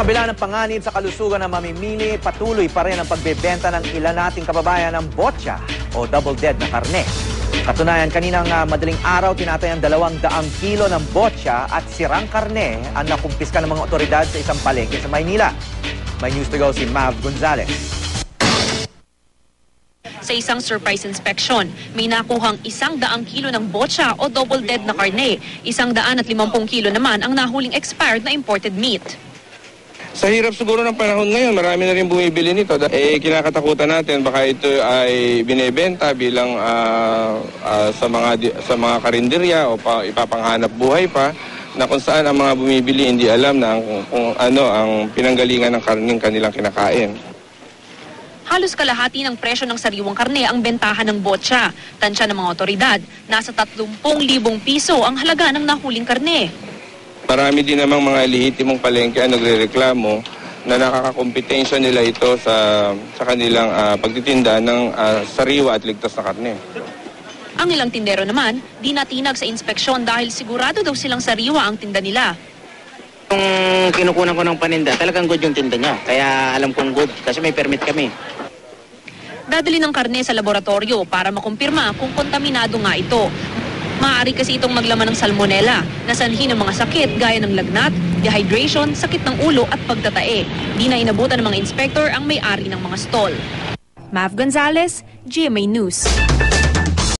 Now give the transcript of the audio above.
kabila ng panganib sa kalusugan ng mamimili, patuloy pa rin ang pagbebenta ng ilan nating kababayan ng botya o double dead na karne. Katunayan, kaninang madaling araw tinatayang 200 kilo ng botya at sirang karne ang nakumpiska ng mga otoridad sa isang palengke sa Maynila. May news to go si Mav Gonzalez. Sa isang surprise inspection, may nakuhang 100 kilo ng botya o double dead na karne. 150 kilo naman ang nahuling expired na imported meat. Sa hirap siguro ng panahon ngayon, marami na rin bumibili nito. Kinakatakutan natin baka ito ay binebenta bilang sa mga karinderya o ipapanghanap buhay pa, na kung saan ang mga bumibili hindi alam na kung ano ang pinanggalingan ng karning kanilang kinakain. Halos kalahati ng presyo ng sariwang karne ang bentahan ng botya. Tansya ng mga otoridad, nasa 30,000 piso ang halaga ng nahuling karne. Marami din namang mga lehitimong palengke ang nagrereklamo na nakakakompetensya nila ito sa kanilang pagtitinda ng sariwa at ligtas na karne. Ang ilang tindero naman, di natinag sa inspeksyon dahil sigurado daw silang sariwa ang tinda nila. Kung kinukunan ko ng paninda, talagang good yung tinda niya. Kaya alam kong good kasi may permit kami. Dadali ng karne sa laboratorio para makumpirma kung kontaminado nga ito. Maaari kasi itong maglaman ng salmonella, na sanhi ng mga sakit gaya ng lagnat, dehydration, sakit ng ulo at pagtatae. Di na inabutan ng mga inspektor ang may-ari ng mga stall. Mav Gonzalez, GMA News.